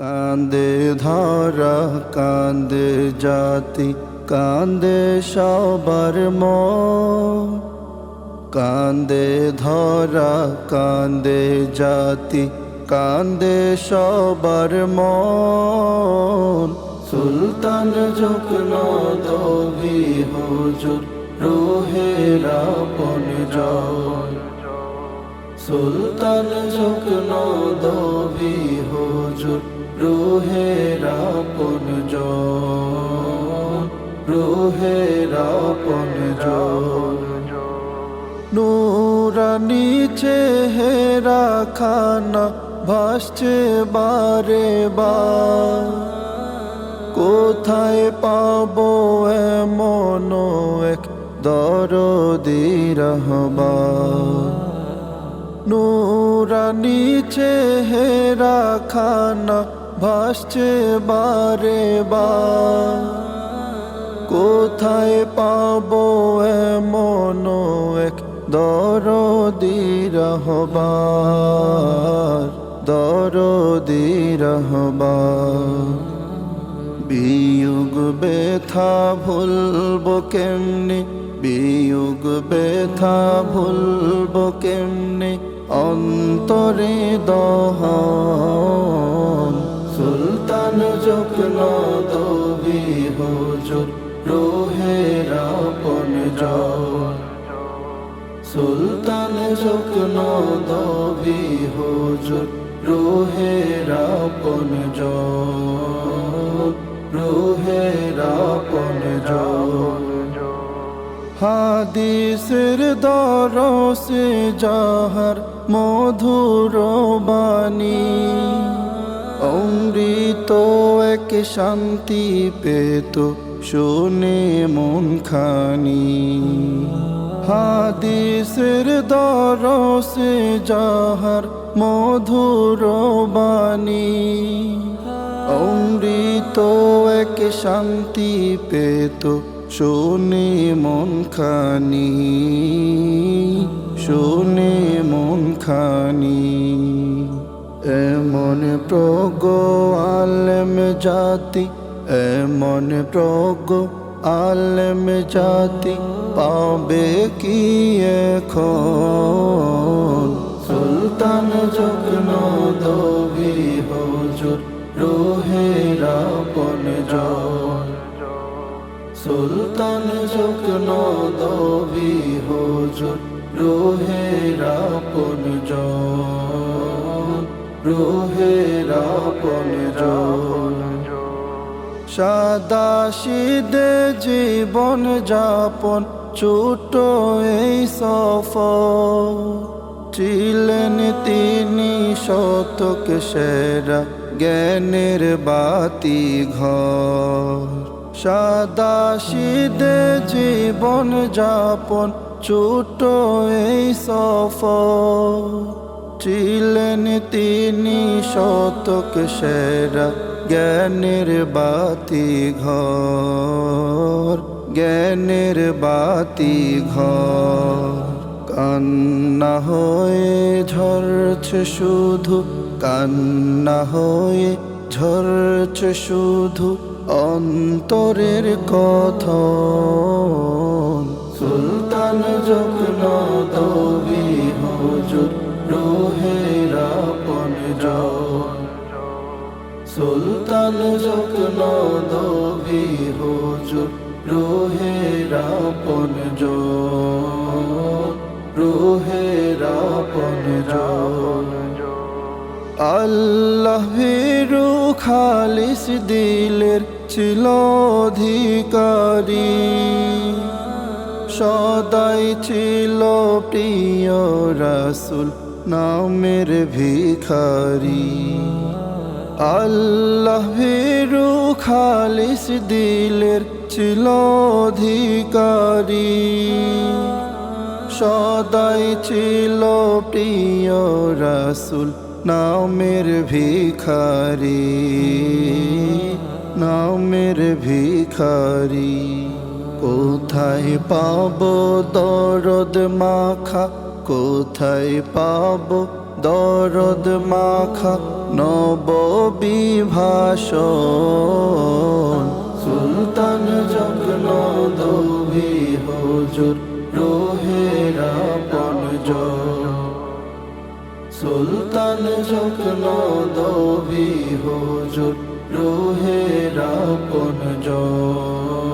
কান্দে ধরা কান্দে জাতি কান্দে সবার মন, কান্দে ধরা কান্দে জাতি কান্দে সবার মন। সুলতান যুগ্ন দবি হুজুর রুহের আপন জন, সুলতান যুগ্ন দবি হুজুর রুহের আপন জন, রুহের আপন জন। নূরানী চেহারা খানা ভাসছে বারে বার, কোথায় পাবো এমন এক দরদি রাহবার। নূরানী চেহারা খানা ভাসছে বারে বার, কোথায় পাবো এমন এক দরদি রাহবার, দরদি রাহবার। বিয়োগ ব্যথা ভুলবো কেমনে, বিয়োগ ব্যথা ভুলবো কেমনে, অন্তরে দহন। সুলতান যুগ্ন দবি হুজুর রুহের আপন জন, সুলতান যুগ্ন দবি হুজুর রুহের আপন জন, রুহের আপন জন। হাদিসের দরসে যাহার মধুর বাণী, অমৃত এক শান্তি পেত শুনে মন খানি। হাদিসের দরসে যাহার মধুর বাণী, অমৃত এক শান্তি পেত শুনে মন খানি, শুনে মন খানি। এমন প্রজ্ঞ আলেম জাতি, এমন প্রজ্ঞ আলেম জাতি পাবে কি এখন। সুলতান যুগ্ন দবি হুজুর রুহের আপন জন, সুলতান যুগ্ন দবি হুজুর রুহের আপন জন, রুহের আপন জন। সাদা সিধে জীবন যাপন ছোট এই সফর, ছিলেন তিনি শতক সেরা জ্ঞানের বাতি ঘর। সাদা সিধে জীবন যাপন ছোট এই সফর, ছিলেন তিনি শতক সেরা জ্ঞানের বাতি ঘর, জ্ঞানের বাতি ঘর। কান্না হয়ে ঝরছে শুধু, কান্না হয়ে ঝরছে শুধু অন্তরের কথন। সুলতান যুগ্ন দবি হুজুর রুহের আপন জন, সুলতান যুগ্ন দবি হুজুর রুহের আপন জন, রুহের আপন জন। আল্লাহ ভীরু খালিস দিলের ছিল অধিকারী, সদাই ছিল প্রিয় রাসূল নামের ভিখারি। আল্লাহ ভীরু খালিস দিলের ছিল অধিকারী, সদাই ছিল প্রিয় রাসূল নামের ভিখারি, নামের ভিখারি। কোথায় পাবো দরদ মাখা, কোথায় পাবো দরদ মাখা নববিভাষণ সুলতান যজ্ঞ দবি হুজুর রোহের আপনজন সুলতান যজ্ঞ দবি হুজুর রোহের আপনজন